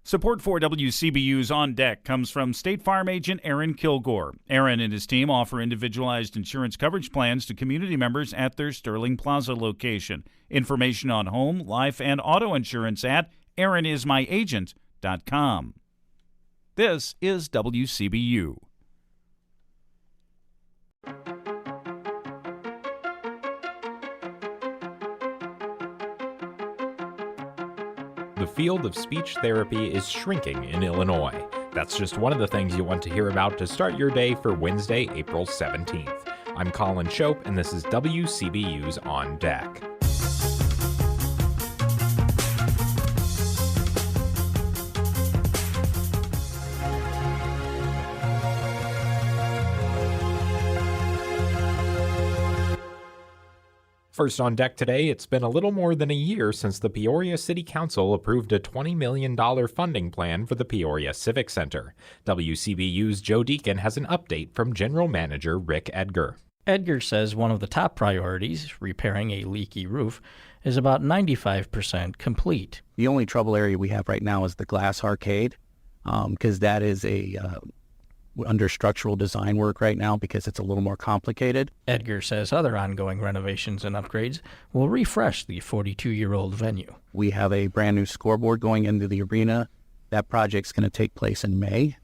Support for WCBU's On Deck comes from State Farm agent Aaron Kilgore. Aaron and his team offer individualized insurance coverage plans to community members at their Sterling Plaza location. Information on home, life, and auto insurance at aaronismyagent.com. This is WCBU. The field of speech therapy is shrinking in Illinois. That's just one of the things you want to hear about to start your day for Wednesday, April 17th. I'm Colin Shope, and this is WCBU's On Deck. First on deck today, it's been a little more than a year since the Peoria City Council approved a $20 million funding plan for the Peoria Civic Center. WCBU's Joe Deacon has an update from General Manager Rick Edgar. Edgar says one of the top priorities, repairing a leaky roof, is about 95% complete. The only trouble area we have right now is the glass arcade, because that is under structural design work right now because it's a little more complicated. Edgar says other ongoing renovations and upgrades will refresh the 42-year-old venue. We have a brand new scoreboard going into the arena. That project's going to take place in May.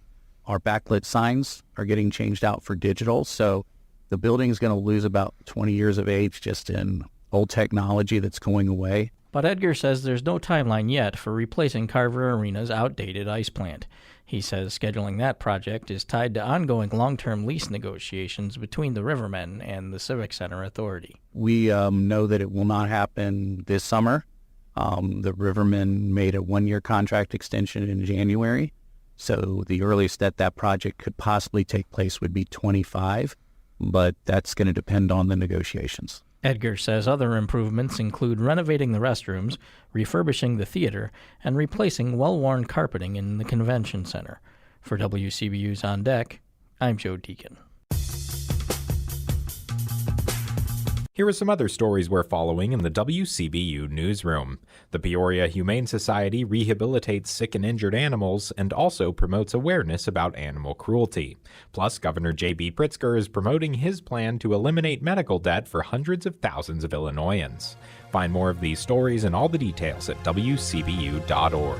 Our backlit signs are getting changed out for digital, so the building is going to lose about 20 years of age just in old technology that's going away. But Edgar says there's no timeline yet for replacing Carver Arena's outdated ice plant. He says scheduling that project is tied to ongoing long-term lease negotiations between the Rivermen and the Civic Center Authority. We know that it will not happen this summer. The Rivermen made a one-year contract extension in January, so the earliest that project could possibly take place would be 25, but that's going to depend on the negotiations. Edgar says other improvements include renovating the restrooms, refurbishing the theater, and replacing well-worn carpeting in the convention center. For WCBU's On Deck, I'm Joe Deacon. Here are some other stories we're following in the WCBU newsroom. The Peoria Humane Society rehabilitates sick and injured animals and also promotes awareness about animal cruelty. Plus, Governor J.B. Pritzker is promoting his plan to eliminate medical debt for hundreds of thousands of Illinoisans. Find more of these stories and all the details at WCBU.org.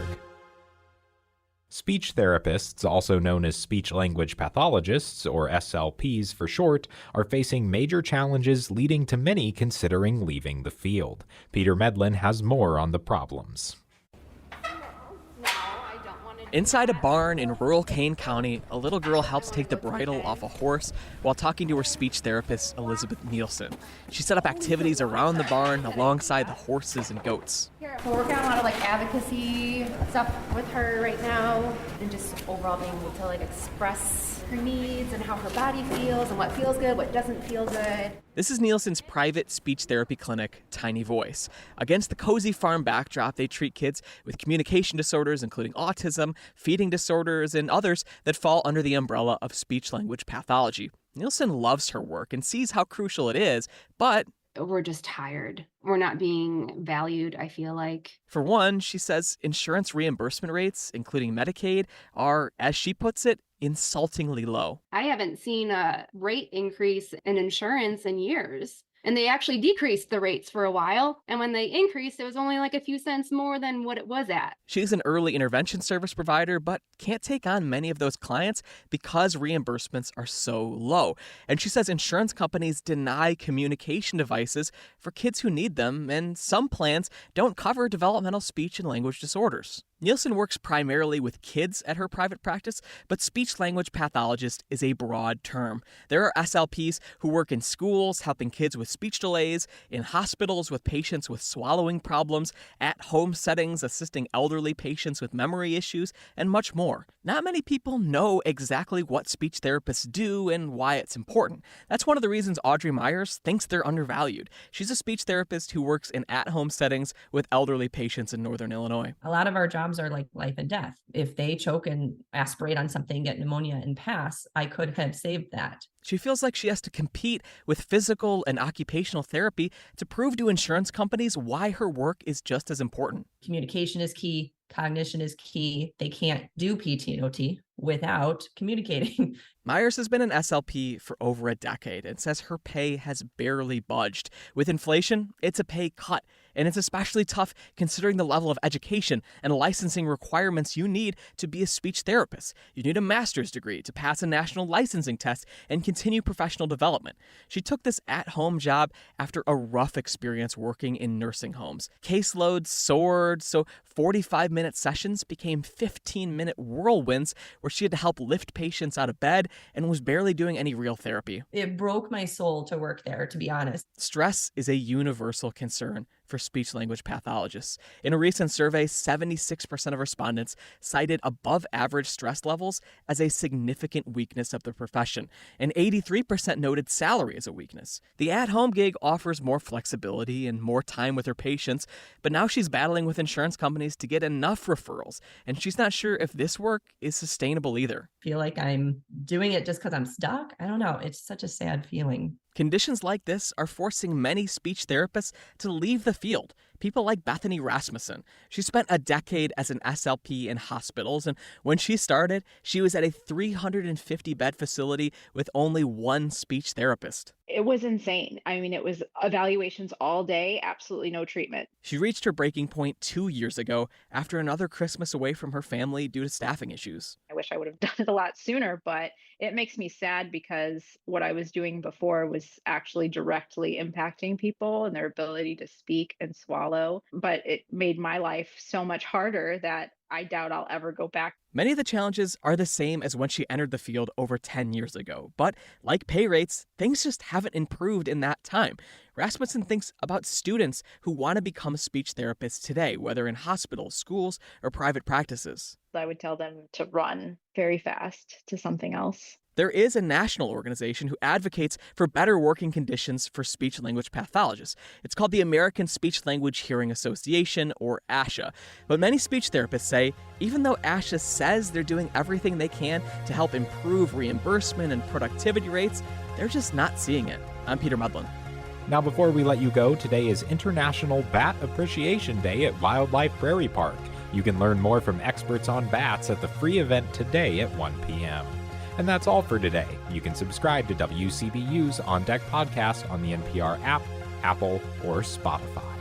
Speech therapists, also known as speech-language pathologists, or SLPs for short, are facing major challenges leading to many considering leaving the field. Peter Medlin has more on the problems. Inside a barn in rural Kane County, a little girl helps take the bridle off a horse while talking to her speech therapist, Elizabeth Nielsen. She set up activities around the barn alongside the horses and goats. We're working on a lot of advocacy stuff with her right now, and just overall being able to express her needs and how her body feels and what feels good, what doesn't feel good. This is Nielsen's private speech therapy clinic, Tiny Voice. Against the cozy farm backdrop, they treat kids with communication disorders, including autism, feeding disorders, and others that fall under the umbrella of speech-language pathology. Nielsen loves her work and sees how crucial it is, but we're just tired. We're not being valued, I feel like. For one, she says insurance reimbursement rates, including Medicaid, are, as she puts it, insultingly low. I haven't seen a rate increase in insurance in years. And they actually decreased the rates for a while. And when they increased, it was only a few cents more than what it was at. She's an early intervention service provider, but can't take on many of those clients because reimbursements are so low. And she says insurance companies deny communication devices for kids who need them, and some plans don't cover developmental speech and language disorders. Nielsen works primarily with kids at her private practice, but speech-language pathologist is a broad term. There are SLPs who work in schools helping kids with speech delays, in hospitals with patients with swallowing problems, at home settings assisting elderly patients with memory issues, and much more. Not many people know exactly what speech therapists do and why it's important. That's one of the reasons Audrey Myers thinks they're undervalued. She's a speech therapist who works in at-home settings with elderly patients in Northern Illinois. A lot of our job jobs are like life and death. If they choke and aspirate on something, get pneumonia and pass, I could have saved that. She feels like she has to compete with physical and occupational therapy to prove to insurance companies why her work is just as important. Communication is key. Cognition is key. They can't do PT and OT without communicating. Myers has been an SLP for over a decade and says her pay has barely budged. With inflation, it's a pay cut, and it's especially tough considering the level of education and licensing requirements you need to be a speech therapist. You need a master's degree to pass a national licensing test and continue professional development. She took this at-home job after a rough experience working in nursing homes. Caseloads soared, so 45-minute sessions became 15-minute whirlwinds where she had to help lift patients out of bed and was barely doing any real therapy. It broke my soul to work there, to be honest. Stress is a universal concern for speech-language pathologists. In a recent survey, 76% of respondents cited above-average stress levels as a significant weakness of the profession, and 83% noted salary as a weakness. The at-home gig offers more flexibility and more time with her patients, but now she's battling with insurance companies to get enough referrals, and she's not sure if this work is sustainable either. I feel like I'm doing it just because I'm stuck. I don't know. It's such a sad feeling. Conditions like this are forcing many speech therapists to leave the field. People like Bethany Rasmussen. She spent a decade as an SLP in hospitals, and when she started, she was at a 350-bed facility with only one speech therapist. It was insane. I mean, it was evaluations all day, absolutely no treatment. She reached her breaking point 2 years ago after another Christmas away from her family due to staffing issues. I wish I would have done it a lot sooner, but it makes me sad because what I was doing before was actually directly impacting people and their ability to speak and swallow. But it made my life so much harder that I doubt I'll ever go back. Many of the challenges are the same as when she entered the field over 10 years ago, but like pay rates, things just haven't improved in that time. Rasmussen thinks about students who want to become speech therapists today, whether in hospitals, schools, or private practices. I would tell them to run very fast to something else. There is a national organization who advocates for better working conditions for speech-language pathologists. It's called the American Speech-Language Hearing Association, or ASHA. But many speech therapists say, even though ASHA says they're doing everything they can to help improve reimbursement and productivity rates, they're just not seeing it. I'm Peter Mudlin. Now, before we let you go, today is International Bat Appreciation Day at Wildlife Prairie Park. You can learn more from experts on bats at the free event today at 1 p.m. And that's all for today. You can subscribe to WCBU's On Deck podcast on the NPR app, Apple, or Spotify.